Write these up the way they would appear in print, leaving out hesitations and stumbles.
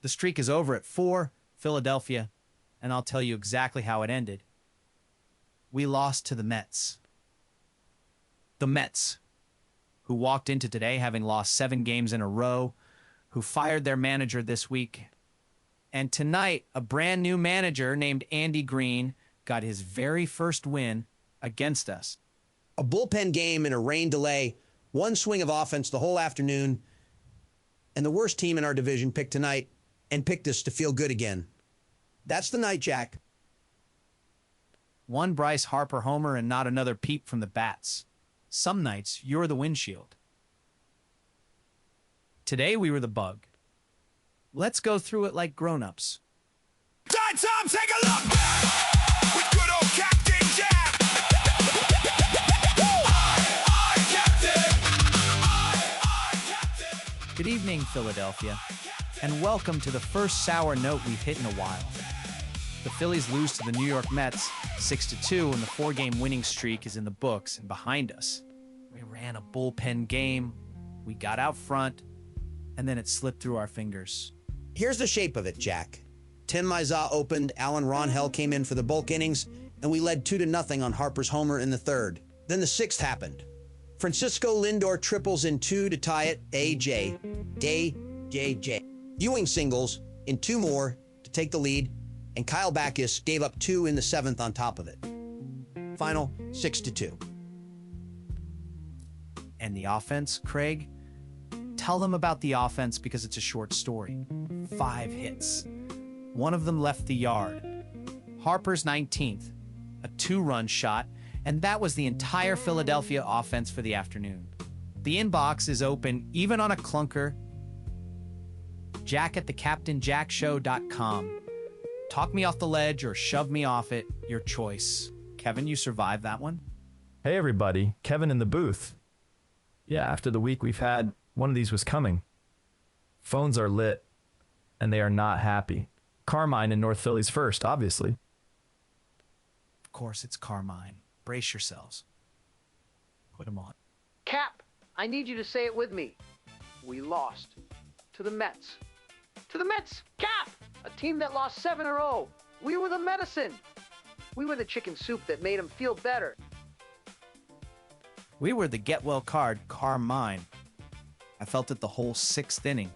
The streak is over at 4, Philadelphia, and I'll tell you exactly how it ended. We lost to the Mets. The Mets, who walked into today having lost 7 games in a row, who fired their manager this week. And tonight, a brand new manager named Andy Green got his very first win against us. A bullpen game and a rain delay, one swing of offense the whole afternoon, and the worst team in our division picked tonight and picked us to feel good again. That's the night, Jack. One Bryce Harper homer and not another peep from the bats. Some nights, you're the windshield. Today, we were the bug. Let's go through it like grown-ups. Time, take a look! With good old Captain Jack! Captain! Good evening, Philadelphia, and welcome to the first sour note we've hit in a while. The Phillies lose to the New York Mets 6-2, and the 4-game winning streak is in the books and behind us. We ran a bullpen game, we got out front, and then it slipped through our fingers. Here's the shape of it, Jack. Tim Mayza opened, Rangel came in for the bulk innings, and we led 2-0 on Harper's homer in the third. Then the 6th happened. Francisco Lindor triples in 2 to tie it, AJ. Ewing singles in 2 more to take the lead, and Kyle Backhus gave up 2 in the 7th on top of it. Final 6-2. And the offense, Craig? Tell them about the offense because it's a short story. 5 hits. One of them left the yard. Harper's 19th, a 2-run shot, and that was the entire Philadelphia offense for the afternoon. The inbox is open even on a clunker. Jack at thecaptainjackshow.com. Talk me off the ledge or shove me off it, your choice. Kevin, you survived that one? Hey everybody, Kevin in the booth. Yeah, after the week we've had, one of these was coming. Phones are lit, and they are not happy. Carmine in North Philly's first, obviously. Of course, it's Carmine. Brace yourselves. Put him on. Cap, I need you to say it with me. We lost to the Mets. To the Mets, Cap! A team that lost 7 in a row. We were the medicine. We were the chicken soup that made them feel better. We were the get-well card, Carmine. I felt it the whole 6th inning.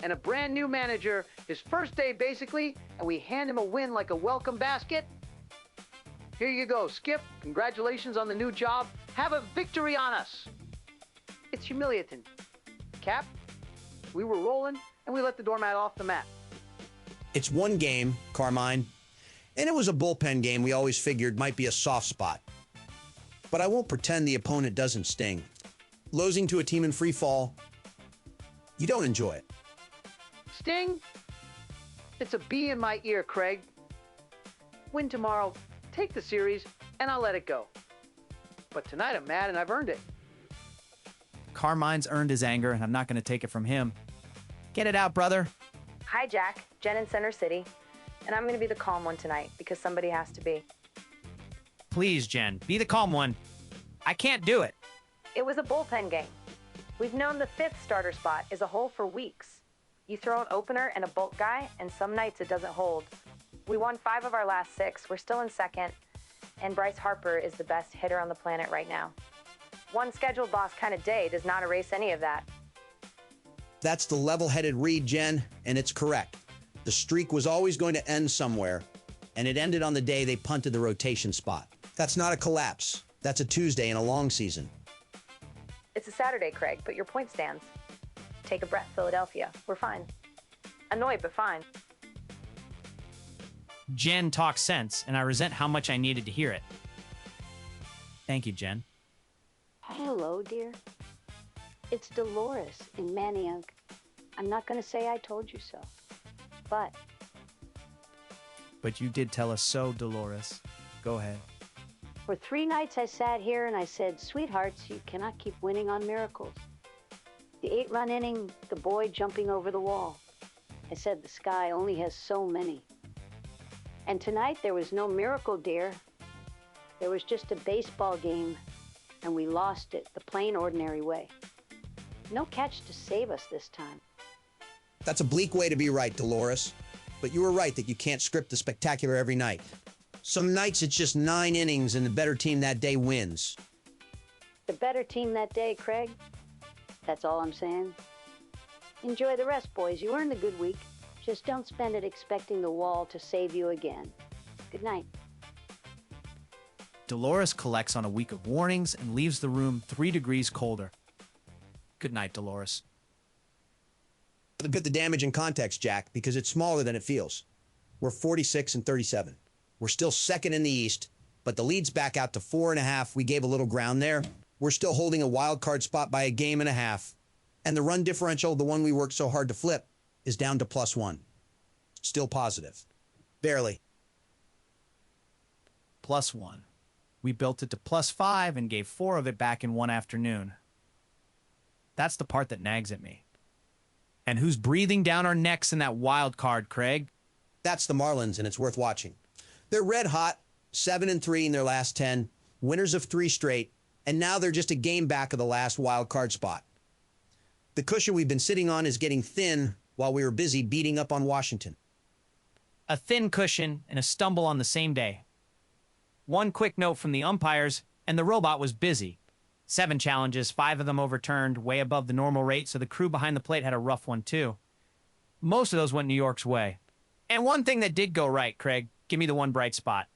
And a brand new manager, his first day basically, and we hand him a win like a welcome basket. Here you go, Skip. Congratulations on the new job. Have a victory on us. It's humiliating. Cap, we were rolling, and we let the doormat off the mat. It's one game, Carmine, and it was a bullpen game we always figured might be a soft spot. But I won't pretend the opponent doesn't sting. Losing to a team in free fall, you don't enjoy it. Sting? It's a bee in my ear, Craig. Win tomorrow, take the series, and I'll let it go. But tonight I'm mad and I've earned it. Carmine's earned his anger, and I'm not going to take it from him. Get it out, brother. Hi, Jack. Jen in Center City. And I'm going to be the calm one tonight because somebody has to be. Please, Jen, be the calm one. I can't do it. It was a bullpen game. We've known the 5th starter spot is a hole for weeks. You throw an opener and a bulk guy, and some nights it doesn't hold. We won 5 of our last 6. We're still in 2nd, and Bryce Harper is the best hitter on the planet right now. One scheduled loss kind of day does not erase any of that. That's the level-headed read, Jen, and it's correct. The streak was always going to end somewhere, and it ended on the day they punted the rotation spot. That's not a collapse. That's a Tuesday in a long season. It's a Saturday, Craig, but your point stands. Take a breath, Philadelphia. We're fine. Annoyed, but fine. Jen talks sense, and I resent how much I needed to hear it. Thank you, Jen. Hello, dear. It's Dolores in Manayunk. I'm not going to say I told you so, but... But you did tell us so, Dolores. Go ahead. For 3 nights I sat here and I said, sweethearts, you cannot keep winning on miracles. The 8-run inning, the boy jumping over the wall. I said the sky only has so many. And tonight there was no miracle, dear. There was just a baseball game, and we lost it the plain ordinary way. No catch to save us this time. That's a bleak way to be right, Dolores. But you were right that you can't script the spectacular every night. Some nights it's just 9 innings and the better team that day wins. The better team that day, Craig. That's all I'm saying. Enjoy the rest, boys. You earned a good week. Just don't spend it expecting the wall to save you again. Good night. Dolores collects on a week of warnings and leaves the room 3 degrees colder. Good night, Dolores. To put the damage in context, Jack, because it's smaller than it feels. We're 46 and 37. We're still second in the East, but the lead's back out to 4.5. We gave a little ground there. We're still holding a wild card spot by a game and a half. And the run differential, the one we worked so hard to flip, is down to +1. Still positive. Barely. +1. We built it to +5 and gave 4 of it back in one afternoon. That's the part that nags at me. And who's breathing down our necks in that wild card, Craig? That's the Marlins, and it's worth watching. They're red hot, 7-3 in their last 10, winners of 3 straight, and now they're just a game back of the last wild card spot. The cushion we've been sitting on is getting thin while we were busy beating up on Washington. A thin cushion and a stumble on the same day. One quick note from the umpires, and the robot was busy. 7 challenges, 5 of them overturned, way above the normal rate, so the crew behind the plate had a rough one too. Most of those went New York's way. And one thing that did go right, Craig, give me the one bright spot.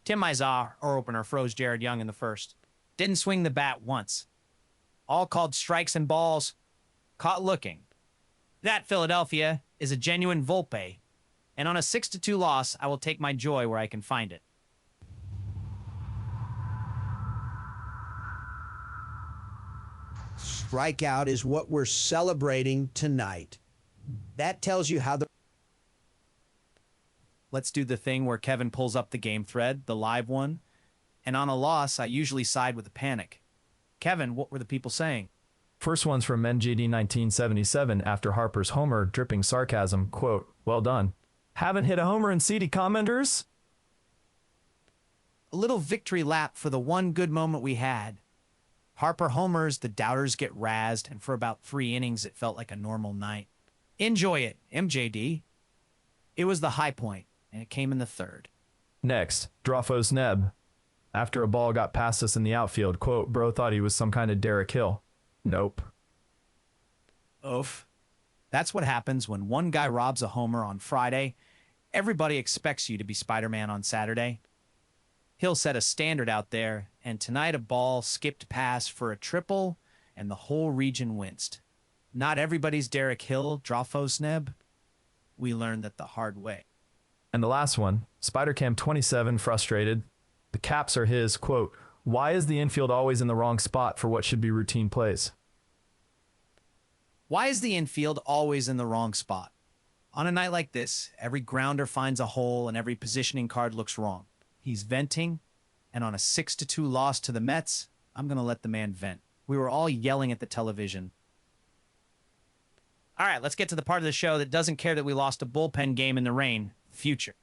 Tim Mayza, our opener, froze Jared Young in the first. Didn't swing the bat once. All called strikes and balls. Caught looking. That Philadelphia is a genuine Volpe. And on a 6-2 loss, I will take my joy where I can find it. Strikeout is what we're celebrating tonight. That tells you how the... Let's do the thing where Kevin pulls up the game thread, the live one. And on a loss, I usually side with the panic. Kevin, what were the people saying? First one's from NGD 1977 after Harper's homer, dripping sarcasm, quote, "Well done. Haven't hit a homer in Citi commenters?" A little victory lap for the one good moment we had. Harper homers, the doubters get razzed, and for about 3 innings, it felt like a normal night. Enjoy it, MJD. It was the high point, and it came in the 3rd. Next, Drofo's Neb. After a ball got past us in the outfield, quote, "Bro thought he was some kind of Derek Hill." Nope. Oof. That's what happens when one guy robs a homer on Friday. Everybody expects you to be Spider-Man on Saturday. Hill set a standard out there, and tonight a ball skipped past for a triple, and the whole region winced. Not everybody's Derek Hill, Drofo's Neb. We learned that the hard way. And the last one, Spider-Cam 27, frustrated. The caps are his, quote, "Why is the infield always in the wrong spot for what should be routine plays?" Why is the infield always in the wrong spot? On a night like this, every grounder finds a hole and every positioning card looks wrong. He's venting, and on a 6-2 loss to the Mets, I'm going to let the man vent. We were all yelling at the television. All right, let's get to the part of the show that doesn't care that we lost a bullpen game in the rain. Future.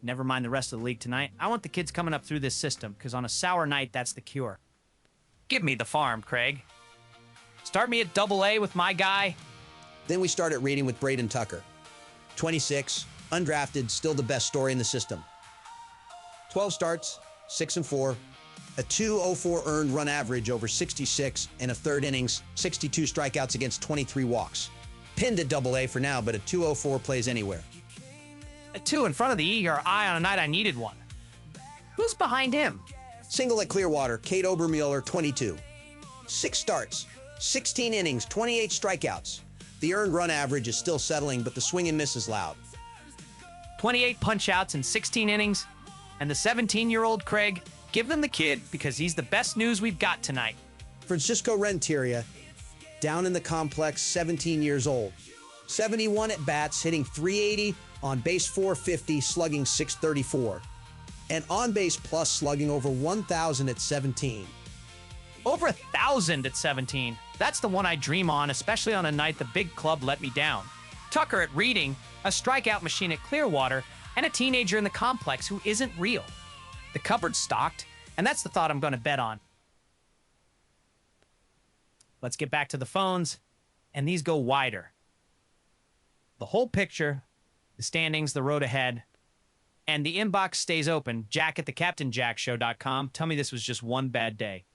Never mind the rest of the league tonight. I want the kids coming up through this system, because on a sour night, that's the cure. Give me the farm, Craig. Start me at AA with my guy. Then we started reading with Braydon Tucker. 26, undrafted, still the best story in the system. 12 starts, 6-4, a 2.04 earned run average over 66 and a 3rd innings, 62 strikeouts against 23 walks. Pinned at AA for now, but a 2.04 plays anywhere. A 2 in front of the ERI on a night I needed one. Who's behind him? Single at Clearwater, Kate Obermueller, 22. 6 starts, 16 innings, 28 strikeouts. The earned run average is still settling, but the swing and miss is loud. 28 punch-outs in 16 innings. And the 17-year-old Craig, give them the kid because he's the best news we've got tonight. Francisco Renteria, down in the complex, 17 years old. 71 at bats, hitting .380, on base .450, slugging .634. And on base plus slugging over 1,000 at 17. Over 1,000 at 17. That's the one I dream on, especially on a night the big club let me down. Tucker at Reading, a strikeout machine at Clearwater, and a teenager in the complex who isn't real. The cupboard's stocked, and that's the thought I'm going to bet on. Let's get back to the phones, and these go wider. The whole picture, the standings, the road ahead, and the inbox stays open. Jack at thecaptainjackshow.com. Tell me this was just one bad day.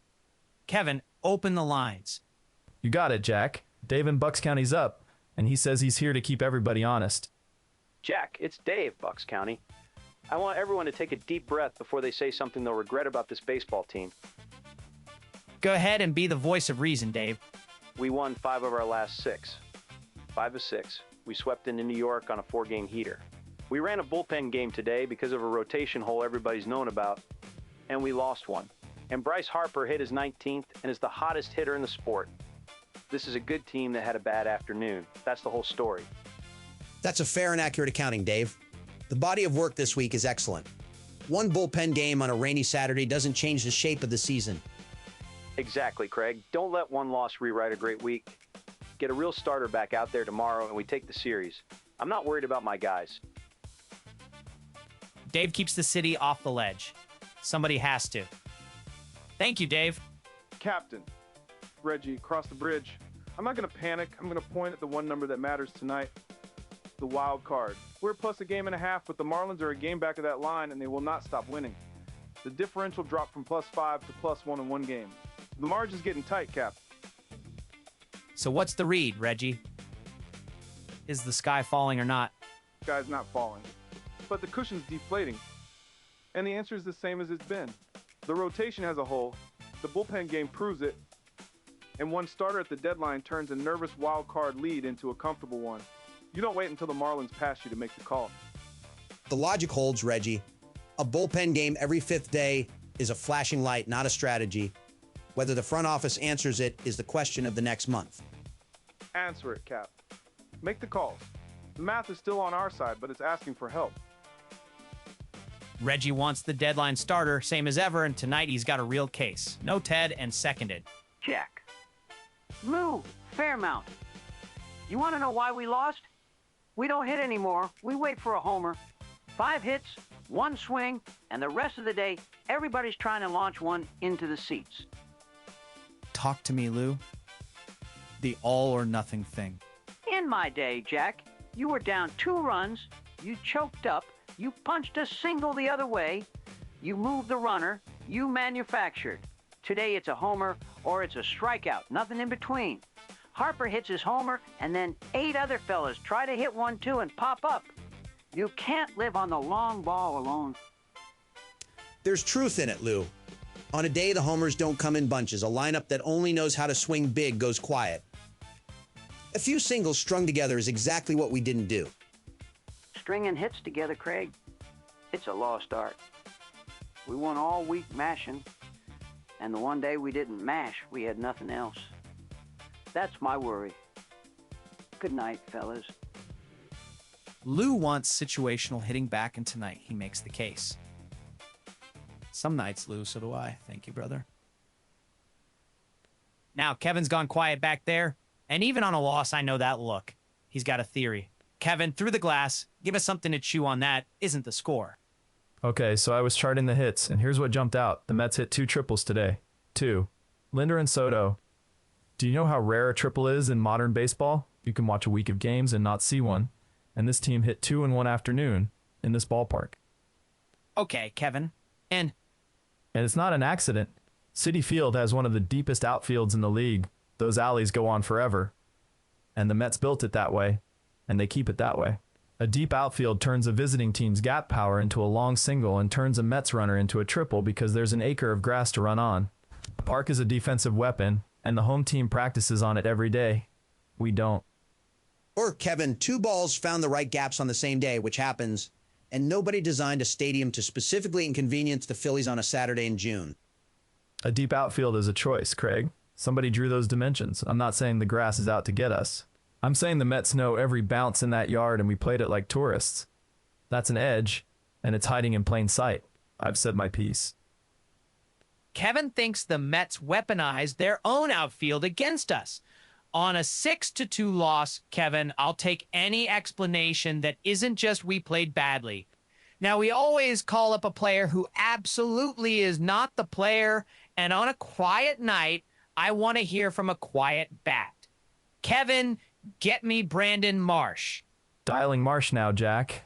Kevin, open the lines. You got it, Jack. Dave in Bucks County's up, and he says he's here to keep everybody honest. Jack, it's Dave, Bucks County. I want everyone to take a deep breath before they say something they'll regret about this baseball team. Go ahead and be the voice of reason, Dave. We won 5 of our last 6. 5 of 6. We swept into New York on a 4-game heater. We ran a bullpen game today because of a rotation hole everybody's known about, and we lost one. And Bryce Harper hit his 19th and is the hottest hitter in the sport. This is a good team that had a bad afternoon. That's the whole story. That's a fair and accurate accounting, Dave. The body of work this week is excellent. One bullpen game on a rainy Saturday doesn't change the shape of the season. Exactly, Craig. Don't let one loss rewrite a great week. Get a real starter back out there tomorrow and we take the series. I'm not worried about my guys. Dave keeps the city off the ledge. Somebody has to. Thank you, Dave. Captain, Reggie, cross the bridge. I'm not going to panic. I'm going to point at the one number that matters tonight. The wild card. We're plus a game and a half, but the Marlins are a game back of that line and they will not stop winning. The differential dropped from +5 to +1 in one game. The margin's getting tight, Cap. So what's the read, Reggie? Is the sky falling or not? Sky's not falling, but the cushion's deflating. And the answer is the same as it's been. The rotation has a hole, the bullpen game proves it, and one starter at the deadline turns a nervous wild card lead into a comfortable one. You don't wait until the Marlins pass you to make the call. The logic holds, Reggie. A bullpen game every 5th day is a flashing light, not a strategy. Whether the front office answers it is the question of the next month. Answer it, Cap. Make the calls. The math is still on our side, but it's asking for help. Reggie wants the deadline starter, same as ever, and tonight he's got a real case. No Ted and seconded. Jack. Lou, Fairmount. You want to know why we lost? We don't hit anymore. We wait for a homer. 5 hits, 1 swing, and the rest of the day, everybody's trying to launch one into the seats. Talk to me, Lou. The all or nothing thing. In my day, Jack, you were down 2 runs, you choked up, you punched a single the other way, you moved the runner, you manufactured. Today it's a homer or it's a strikeout, nothing in between. Harper hits his homer, and then 8 other fellas try to hit one too and pop up. You can't live on the long ball alone. There's truth in it, Lou. On a day the homers don't come in bunches, a lineup that only knows how to swing big goes quiet. A few singles strung together is exactly what we didn't do. Stringing hits together, Craig, it's a lost art. We won all week mashing, and the one day we didn't mash, we had nothing else. That's my worry. Good night, fellas. Lou wants situational hitting back, and tonight he makes the case. Some nights, Lou, so do I. Thank you, brother. Now, Kevin's gone quiet back there, and even on a loss, I know that look. He's got a theory. Kevin, through the glass, give us something to chew on. That isn't the score. Okay, so I was charting the hits, and here's what jumped out. The Mets hit 2 triples today. 2. Lindor and Soto. Do you know how rare a triple is in modern baseball? You can watch a week of games and not see one. And this team hit 2 in one afternoon in this ballpark. Okay, Kevin. And it's not an accident. Citi Field has one of the deepest outfields in the league. Those alleys go on forever. And the Mets built it that way, and they keep it that way. A deep outfield turns a visiting team's gap power into a long single and turns a Mets runner into a triple because there's an acre of grass to run on. The park is a defensive weapon, and the home team practices on it every day. We don't. Or, Kevin, 2 balls found the right gaps on the same day, which happens, and nobody designed a stadium to specifically inconvenience the Phillies on a Saturday in June. A deep outfield is a choice, Craig. Somebody drew those dimensions. I'm not saying the grass is out to get us. I'm saying the Mets know every bounce in that yard and we played it like tourists. That's an edge, and it's hiding in plain sight. I've said my piece. Kevin thinks the Mets weaponized their own outfield against us. On a 6-2 loss, Kevin, I'll take any explanation that isn't just we played badly. Now, we always call up a player who absolutely is not the player, and on a quiet night, I want to hear from a quiet bat. Kevin, get me Brandon Marsh. Dialing Marsh now, Jack.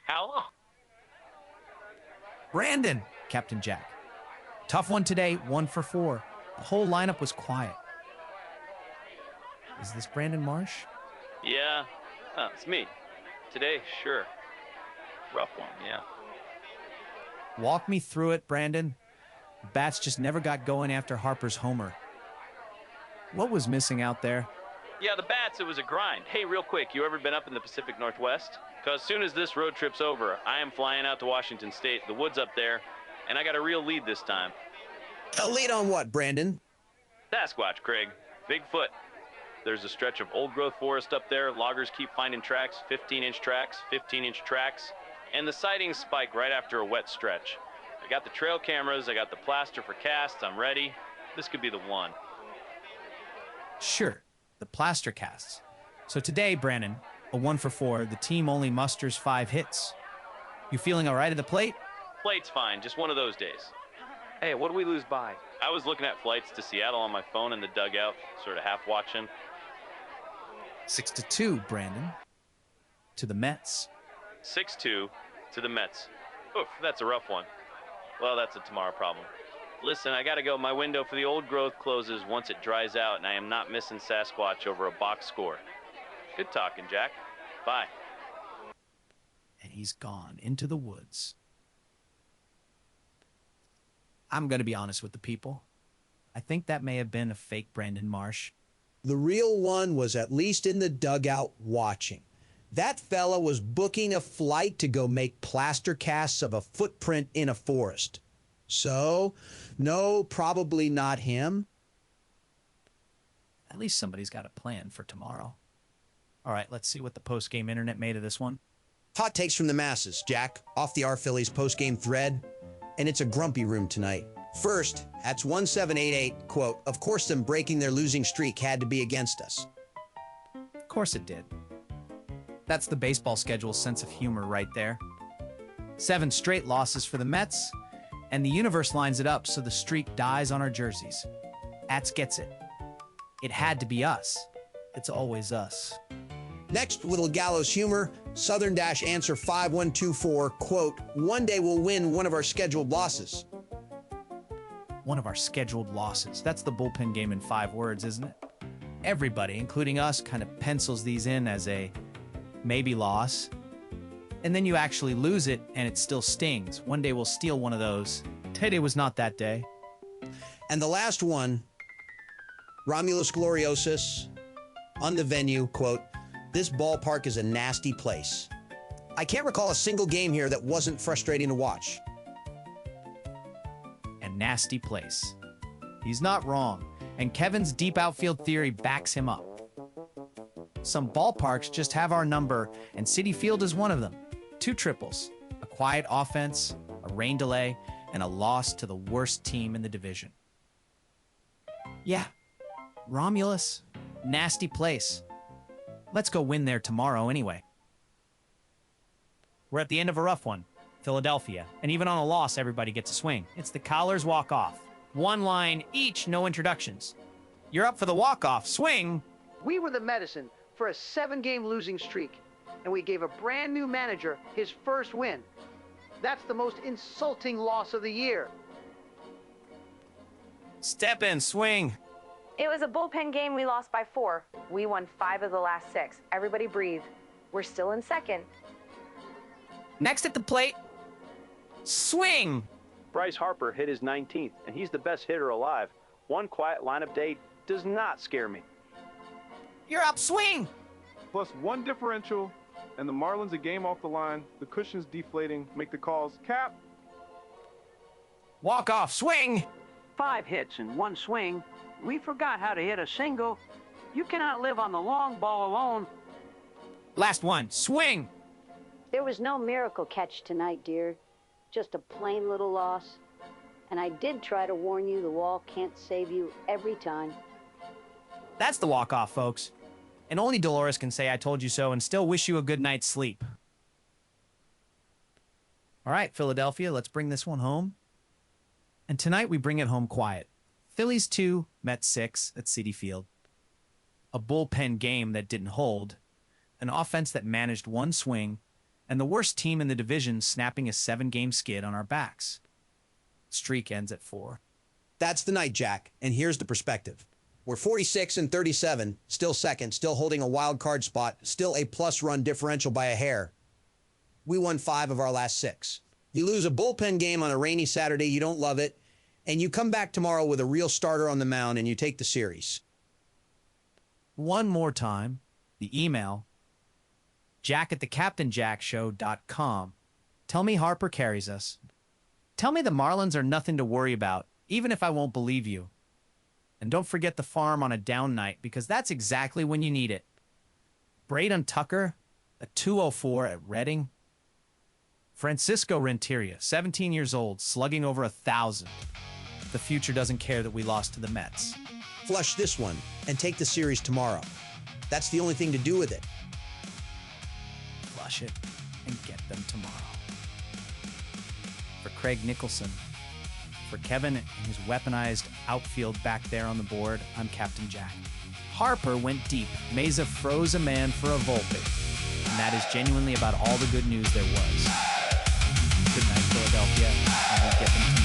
Hello? Brandon, Captain Jack. Tough one today, 1 for 4. The whole lineup was quiet. Is this Brandon Marsh? Yeah, it's me. Today, sure. Rough one, yeah. Walk me through it, Brandon. The bats just never got going after Harper's homer. What was missing out there? Yeah, the bats, it was a grind. Hey, real quick, you ever been up in the Pacific Northwest? Because as soon as this road trip's over, I am flying out to Washington State, the woods up there, and I got a real lead this time. A lead on what, Brandon? Sasquatch, Craig. Bigfoot. There's a stretch of old-growth forest up there. Loggers keep finding tracks, 15-inch tracks, 15-inch tracks, and the sightings spike right after a wet stretch. I got the trail cameras, I got the plaster for casts, I'm ready. This could be the one. Sure, the plaster casts. So today, Brandon, a 1 for 4, the team only musters 5 hits. You feeling all right at the plate? Plate's fine, just one of those days. Hey, what did we lose by? I was looking at flights to Seattle on my phone in the dugout, sort of half watching. 6-2, Brandon. To the Mets. 6-2 to the Mets. Oof, that's a rough one. Well, that's a tomorrow problem. Listen, I gotta go. My window for the old growth closes once it dries out, and I am not missing Sasquatch over a box score. Good talking, Jack. Bye. And he's gone into the woods. I'm going to be honest with the people. I think that may have been a fake Brandon Marsh. The real one was at least in the dugout watching. That fella was booking a flight to go make plaster casts of a footprint in a forest. So, no, probably not him. At least somebody's got a plan for tomorrow. All right, let's see what the post-game internet made of this one. Hot takes from the masses, Jack, off the Our Phillies post-game thread. And it's a grumpy room tonight. First, that's 1788, quote, "Of course them breaking their losing streak had to be against us." Of course it did. That's the baseball schedule's sense of humor right there. 7 straight losses for the Mets, and the universe lines it up so the streak dies on our jerseys. Ats gets it. It had to be us. It's always us. Next, little gallows humor, Southern-answer 5124, quote, "One day we'll win one of our scheduled losses." One of our scheduled losses. That's the bullpen game in 5 words, isn't it? Everybody, including us, kind of pencils these in as a maybe loss. And then you actually lose it, and it still stings. One day we'll steal one of those. Today was not that day. And the last one, Romulus Gloriosus, on the venue, quote, "This ballpark is a nasty place. I can't recall a single game here that wasn't frustrating to watch." And nasty place. He's not wrong, and Kevin's deep outfield theory backs him up. Some ballparks just have our number, and Citi Field is one of them. 2 triples, a quiet offense, a rain delay, and a loss to the worst team in the division. Yeah, Romulus, nasty place. Let's go win there tomorrow anyway. We're at the end of a rough one, Philadelphia, and even on a loss, everybody gets a swing. It's the Collars walk-off. 1 line each, no introductions. You're up for the walk-off. Swing! We were the medicine for a 7-game losing streak, and we gave a brand new manager his first win. That's the most insulting loss of the year. Step in, swing! It was a bullpen game. We lost by 4. We won 5 of the last 6. Everybody breathe. We're still in second. Next at the plate, swing! Bryce Harper hit his 19th, and he's the best hitter alive. One quiet lineup day does not scare me. You're up, swing! Plus 1 differential, and the Marlins a game off the line. The cushion's deflating. Make the calls. Cap! Walk off, swing! 5 hits in 1 swing. We forgot how to hit a single. You cannot live on the long ball alone. Last one, swing! There was no miracle catch tonight, dear. Just a plain little loss. And I did try to warn you the wall can't save you every time. That's the walk-off, folks. And only Dolores can say I told you so and still wish you a good night's sleep. All right, Philadelphia, let's bring this one home. And tonight we bring it home quiet. Phillies 2, Mets 6 at Citi Field. A bullpen game that didn't hold, an offense that managed one swing, and the worst team in the division snapping a 7-game skid on our backs. Streak ends at 4. That's the night, Jack, and here's the perspective. We're 46 and 37, still second, still holding a wild card spot, still a plus-run differential by a hair. We won 5 of our last 6. You lose a bullpen game on a rainy Saturday, you don't love it, and you come back tomorrow with a real starter on the mound and you take the series. One more time, the email, jack@thecaptainjackshow.com. Tell me Harper carries us. Tell me the Marlins are nothing to worry about, even if I won't believe you. And don't forget the farm on a down night, because that's exactly when you need it. Braydon Tucker, a 204 at Reading. Francisco Renteria, 17 years old, slugging over 1,000. The future doesn't care that we lost to the Mets. Flush this one and take the series tomorrow. That's the only thing to do with it. Flush it and get them tomorrow. For Craig Nicholson, for Kevin and his weaponized outfield back there on the board, I'm Captain Jack. Harper went deep. Mayza froze a man for a Volpe. And that is genuinely about all the good news there was. Good night, Philadelphia, and we'll get them tomorrow.